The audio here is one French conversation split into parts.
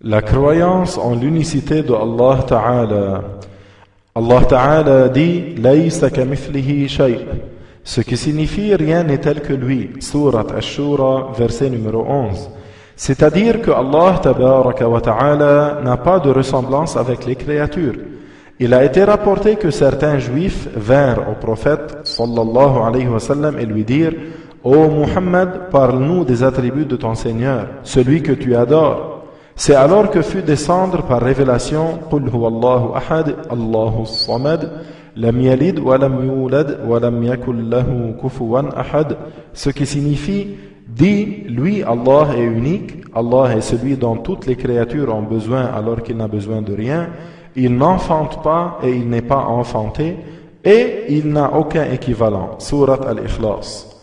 La croyance en l'unicité de Allah Ta'ala. Allah Ta'ala dit « Laysa kamithlihi shay », ce qui signifie « rien n'est tel que lui » Surat Ash-Shura, verset numéro 11. C'est-à-dire que Allah Tabaraka wa Ta'ala n'a pas de ressemblance avec les créatures. Il a été rapporté que certains juifs vinrent au prophète sallallahu alayhi wa sallam et lui dirent « Ô Muhammad, parle-nous des attributs de ton Seigneur, celui que tu adores. » C'est alors que fut descendre par révélation « Qul huwa Allahu ahad, Allahu samad, lam yalid wa lam yulad wa lam yakul lahu kufuwan ahad » ce qui signifie « Dis, lui Allah est unique, Allah est celui dont toutes les créatures ont besoin alors qu'il n'a besoin de rien, il n'enfante pas et il n'est pas enfanté, et il n'a aucun équivalent. » Surat Al-Ikhlas.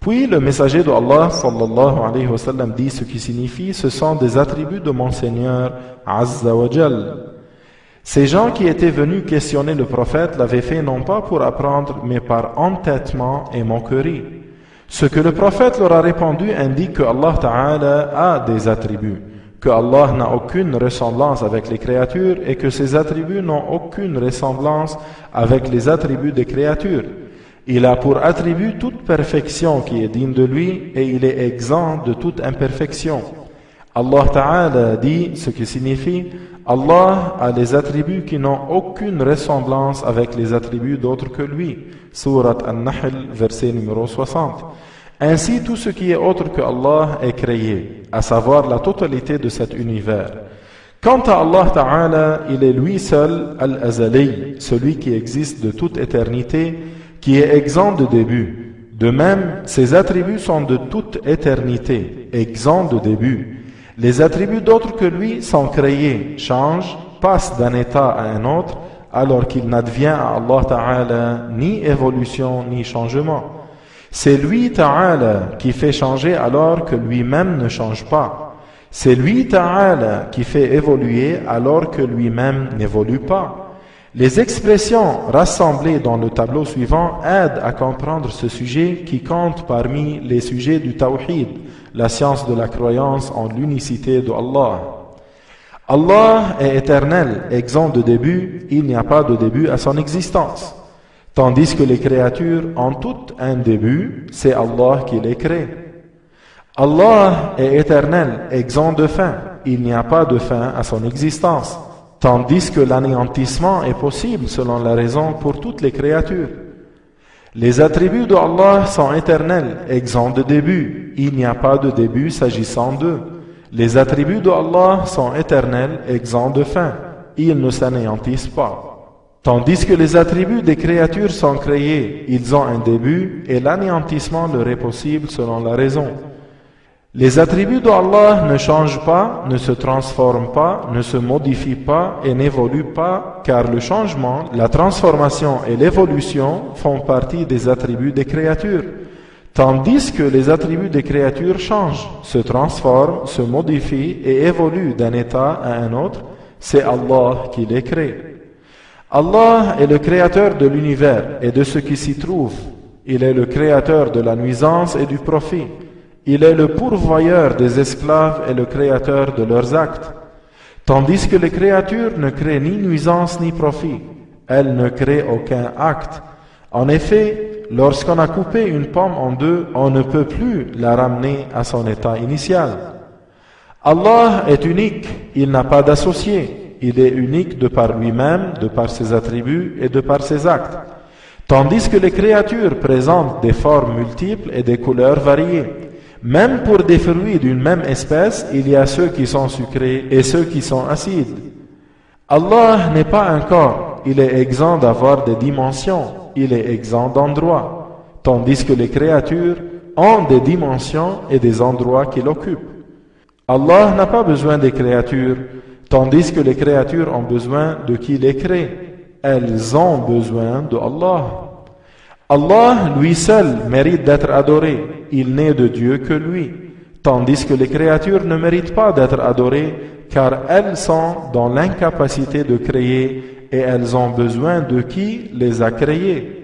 Puis le messager de Allah sallallahu alayhi wa sallam dit ce qui signifie « Ce sont des attributs de mon Seigneur Azza wa Jal ». Ces gens qui étaient venus questionner le prophète l'avaient fait non pas pour apprendre mais par entêtement et moquerie. Ce que le prophète leur a répondu indique que Allah Ta'ala a des attributs, que Allah n'a aucune ressemblance avec les créatures et que ses attributs n'ont aucune ressemblance avec les attributs des créatures. Il a pour attribut toute perfection qui est digne de lui et il est exempt de toute imperfection. Allah Ta'ala dit ce qui signifie Allah a les attributs qui n'ont aucune ressemblance avec les attributs d'autres que lui. Surat An-Nahl, verset numéro 60. Ainsi, tout ce qui est autre que Allah est créé, à savoir la totalité de cet univers. Quant à Allah Ta'ala, il est lui seul Al-Azali, celui qui existe de toute éternité, qui est exempt de début. De même, ses attributs sont de toute éternité, exempts de début. Les attributs d'autres que lui sont créés, changent, passent d'un état à un autre, alors qu'il n'advient à Allah Ta'ala ni évolution ni changement. C'est lui Ta'ala qui fait changer alors que lui-même ne change pas. C'est lui Ta'ala qui fait évoluer alors que lui-même n'évolue pas. Les expressions rassemblées dans le tableau suivant aident à comprendre ce sujet qui compte parmi les sujets du Tawhid, la science de la croyance en l'unicité de Allah. Allah est éternel, exempt de début, il n'y a pas de début à son existence. Tandis que les créatures ont toutes un début, c'est Allah qui les crée. Allah est éternel, exempt de fin, il n'y a pas de fin à son existence. Tandis que l'anéantissement est possible selon la raison pour toutes les créatures. Les attributs de Allah sont éternels, exempts de début. Il n'y a pas de début s'agissant d'eux. Les attributs de Allah sont éternels, exempts de fin. Ils ne s'anéantissent pas. Tandis que les attributs des créatures sont créés, ils ont un début et l'anéantissement leur est possible selon la raison. Les attributs d'Allah ne changent pas, ne se transforment pas, ne se modifient pas et n'évoluent pas, car le changement, la transformation et l'évolution font partie des attributs des créatures. Tandis que les attributs des créatures changent, se transforment, se modifient et évoluent d'un état à un autre, c'est Allah qui les crée. Allah est le créateur de l'univers et de ce qui s'y trouve. Il est le créateur de la nuisance et du profit. Il est le pourvoyeur des esclaves et le créateur de leurs actes. Tandis que les créatures ne créent ni nuisance ni profit. Elles ne créent aucun acte. En effet, lorsqu'on a coupé une pomme en deux, on ne peut plus la ramener à son état initial. Allah est unique, il n'a pas d'associé. Il est unique de par lui-même, de par ses attributs et de par ses actes. Tandis que les créatures présentent des formes multiples et des couleurs variées. Même pour des fruits d'une même espèce, il y a ceux qui sont sucrés et ceux qui sont acides. Allah n'est pas un corps, il est exempt d'avoir des dimensions, il est exempt d'endroits, tandis que les créatures ont des dimensions et des endroits qu'il occupe. Allah n'a pas besoin des créatures, tandis que les créatures ont besoin de qui les crée. Elles ont besoin de Allah. Allah, lui seul, mérite d'être adoré. Il n'est de Dieu que lui. Tandis que les créatures ne méritent pas d'être adorées, car elles sont dans l'incapacité de créer et elles ont besoin de qui les a créées.